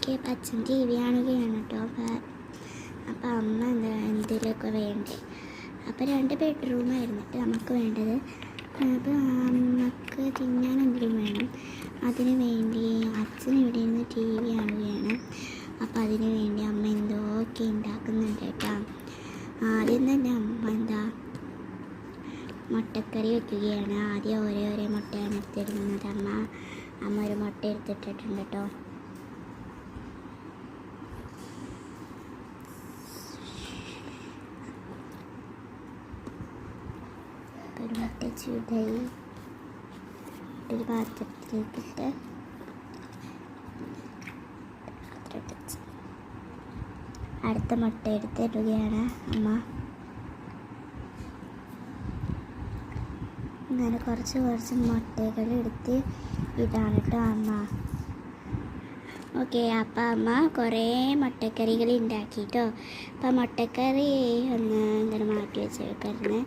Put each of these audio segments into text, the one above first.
Okay, അപ്പം അച്ഛൻ T V കാണുകയാണ് കേട്ടോ. അപ്പം അമ്മ എന്തെങ്കിലുമൊക്കെ വേണ്ടേ. അപ്പോൾ 2 ബെഡ്റൂമായിരുന്നിട്ട് നമുക്ക് വേണ്ടത്. അപ്പോൾ അമ്മക്ക് തിന്നാൻ എന്തെങ്കിലും വേണം. അതിന് വേണ്ടി അച്ഛൻ ഇവിടെ ഇരുന്ന് ടി വി കാണുകയാണ്. അപ്പോൾ അതിന് വേണ്ടി അമ്മ എന്തൊക്കെ ഉണ്ടാക്കുന്നുണ്ട് കേട്ടോ. ആദ്യം തന്നെ അമ്മ മുട്ടക്കറി വെക്കുകയാണ്. ആദ്യം ഓരോ മുട്ടയാണ് എടുത്തിരുന്നത്. അമ്മ ഒരു മുട്ട എടുത്തിട്ടിട്ടുണ്ട് കേട്ടോ. ഒരു മുട്ട ചൂടായി ഒരു പാത്രത്തിലേക്കിട്ട് അടുത്ത മുട്ട എടുത്തിടുകയാണ് അമ്മ. അങ്ങനെ കുറച്ച് മുട്ടകൾ എടുത്ത് ഇതാണ് കേട്ടോ അമ്മ. ഓക്കെ, അപ്പം അമ്മ കുറേ മുട്ടക്കറികൾ ഉണ്ടാക്കിട്ടോ. അപ്പം മുട്ടക്കറി ഒന്ന് മാറ്റി വെച്ചേക്കായിരുന്നു.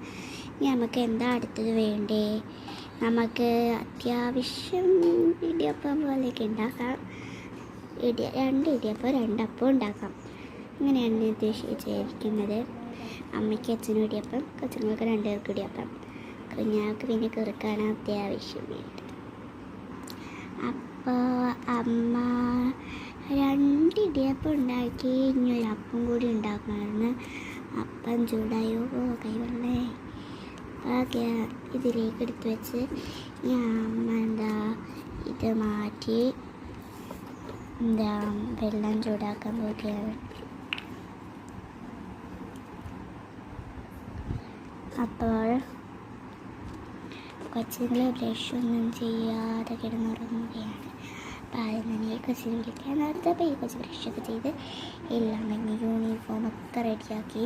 ഇനി നമുക്ക് എന്താ അടുത്തത് വേണ്ടേ? നമുക്ക് അത്യാവശ്യം ഇടിയപ്പം പോലെയൊക്കെ ഉണ്ടാക്കാം. 2 ഇടിയപ്പം 2 അപ്പം ഉണ്ടാക്കാം. അങ്ങനെയാണ് ഉദ്ദേശിച്ചിരിക്കുന്നത്. അമ്മയ്ക്ക് അച്ഛനും ഇടിയപ്പം, കൊച്ചുങ്ങൾക്ക് 2 പേർക്ക് ഇടിയപ്പം, കുഞ്ഞാൾക്ക് പിന്നെ കുറുക്കാണ് അത്യാവശ്യം വേണ്ടത്. അപ്പോൾ അമ്മ 2 ഇടിയപ്പം ഉണ്ടാക്കി. ഇനി ഒരു അപ്പം കൂടി ഉണ്ടാക്കണമെന്ന്. അപ്പം ചൂടായോ കൈവെള്ളേ. ഓക്കെ, ഇതിലേക്ക് എടുത്ത് വെച്ച് അമ്മ ഇത് മാറ്റി വെള്ളം ചൂടാക്കാൻ പോവുകയാണ്. അപ്പോൾ കൊച്ചുങ്ങൾ ബ്രഷൊന്നും ചെയ്യാതെ കിടന്നുറങ്ങുകയാണ്. അപ്പോൾ ആദ്യം തന്നെ കൊച്ചിനെ വിളിക്കാൻ നേരത്തെ അപ്പോൾ ഈ കൊച്ച് ബ്രഷൊക്കെ ചെയ്ത് എല്ലാം കഴിഞ്ഞ് യൂണിഫോമൊക്കെ റെഡിയാക്കി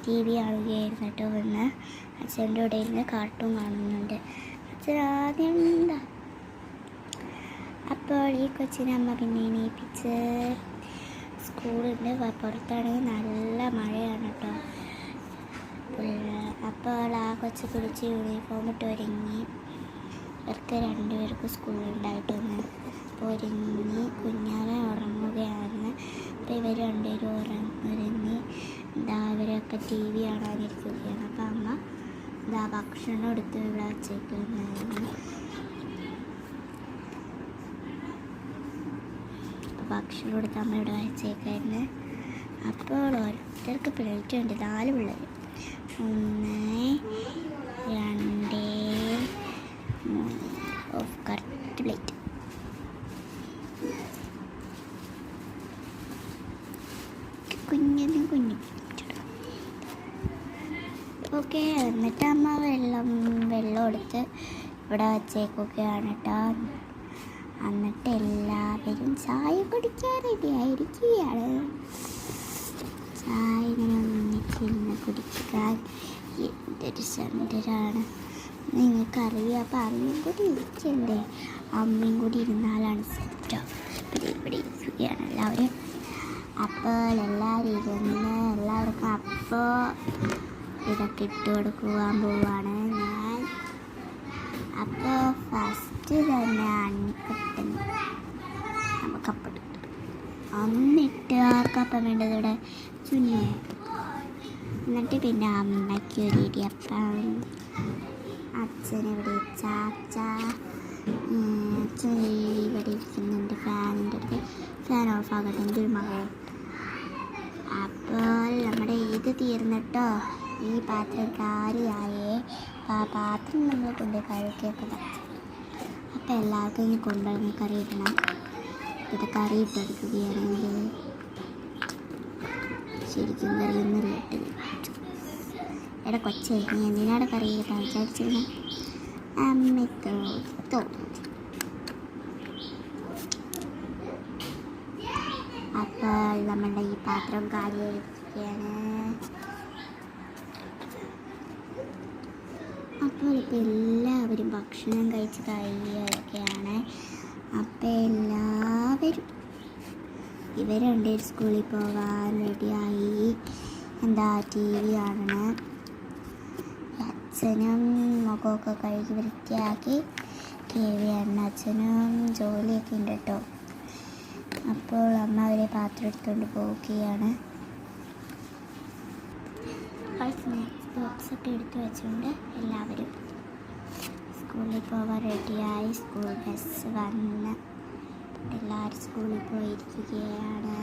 ടി വി കാണുകയായിരുന്നു കേട്ടോ. വന്ന് അച്ഛൻ്റെ കൂടെ ഇരുന്ന് കാർട്ടൂൺ കാണുന്നുണ്ട്. അച്ഛൻ ആദ്യം അപ്പോൾ ഈ കൊച്ചിനെ അമ്മ പിന്നെ എണീപ്പിച്ച് സ്കൂളിൻ്റെ പുറത്താണെങ്കിൽ നല്ല മഴയാണ് കേട്ടോ. അപ്പോൾ ആ കൊച്ച് കുളിച്ച് യൂണിഫോം ഇട്ട് ഒരുങ്ങി. ഇവർക്ക് 2 പേർക്ക് സ്കൂളുണ്ടായിട്ടൊന്ന് ഒരുങ്ങി കുഞ്ഞാനെ ഉറങ്ങുകയാണ്. അപ്പോൾ ഇവർ 2 പേരും ഒരുങ്ങി അവരൊക്കെ ടി വി കാണാനിരിക്കുകയാണ്. അപ്പോൾ അമ്മ ഭക്ഷണം എടുത്ത് ഇവിടെ വച്ചേക്കുന്നതായിരുന്നു. ഭക്ഷണം എടുത്ത് അമ്മ ഇവിടെ വച്ചേക്കായിരുന്നു. അപ്പോൾ ഓരോരുത്തർക്ക് പ്ലേറ്റ് ഉണ്ട്. 4 പിള്ളേർ. 1 2 3 കറക്റ്റ് പ്ലേറ്റ്. കുഞ്ഞു ഓക്കെ. എന്നിട്ട് അമ്മ വെള്ളം എടുത്ത് ഇവിടെ വച്ചേക്കുകയാണ് കേട്ടോ. എന്നിട്ട് എല്ലാവരും ചായ കുടിക്കാൻ റെഡി ആയിരിക്കുകയാണ്. ചായ ഇങ്ങനെ ഒന്നിച്ചിരുന്ന് കുടിക്കാൻ എന്തൊരു സുന്ദരാണ് നിങ്ങൾക്കറിയാം. അപ്പം അമ്മയും കൂടി ഇരിക്കണ്ടേ? അമ്മയും കൂടി ഇരുന്നാലാണ് സെറ്റോ. ഇവിടെ ഇരിക്കുകയാണ് എല്ലാവരും. അപ്പോൾ എല്ലാവരും ഇരുന്ന് എല്ലാവർക്കും അപ്പോൾ ഇതൊക്കെ ഇട്ട് കൊടുക്കുവാൻ പോവാണ് ഞാൻ. അപ്പോൾ ഫസ്റ്റ് തന്നെ അണ്ണിക്കട്ടുന്നു. നമുക്കപ്പം ഒന്നിട്ട് ആർക്കപ്പം വേണ്ടത് ഇവിടെ ചുന്നു. എന്നിട്ട് പിന്നെ അമ്മയ്ക്ക് ഒരു ഇടിയപ്പം. അച്ഛനിവിടെ ചാച്ച. അച്ഛൻ ഇവിടെ ഇരിക്കുന്നുണ്ട് ഫാനിൻ്റെ അടുത്ത്. ഫാൻ ഓഫ് ആകട്ടെ എന്തൊരു മകളെ. അപ്പോൾ നമ്മുടെ ഇത് തീർന്നിട്ടോ. ഈ പാത്രം കാലിയായേ. ആ പാത്രം നമ്മൾ കൊണ്ട് കഴിക്കൊക്കെ പറ്റും. അപ്പോൾ എല്ലാവർക്കും ഇനി കൊണ്ടുവന്ന് കറി ഇടണം. ഇത് കറി ഇട്ടെടുക്കുകയാണെങ്കിൽ ശരിക്കും കറിയൊന്നും ഇട്ടില്ല. എടാ കൊച്ചേ, നീ എന്തിനാണ് കറി കിട്ടാൻ വിചാരിച്ചിരുന്നു? അമ്മത്തോ അപ്പോൾ നമ്മളുടെ ഈ പാത്രം കാലിയായിരിക്കുകയാണ്. അപ്പോൾ ഇപ്പോൾ എല്ലാവരും ഭക്ഷണം കഴിച്ച് കഴിയുകയൊക്കെയാണ്. അപ്പോൾ എല്ലാവരും ഇവർ 2 പേരും സ്കൂളിൽ പോകാൻ റെഡിയായി. ടി വി കാണണം. അച്ഛനും മുഖമൊക്കെ കഴുകി വൃത്തിയാക്കി ടി വി കാണണം. അച്ഛനും ജോലിയൊക്കെ ഉണ്ട് കേട്ടോ. അപ്പോൾ അമ്മ അവരെ പാത്രം എടുത്തുകൊണ്ട് പോവുകയാണ്. അപ്പോൾ സ്നാക്സ് ബോക്സൊക്കെ എടുത്തു വെച്ചുകൊണ്ട് എല്ലാവരും സ്കൂളിൽ പോകാൻ റെഡിയായി. സ്കൂൾ ബസ് വന്ന് എല്ലാവരും സ്കൂളിൽ പോയിരിക്കുകയാണ്.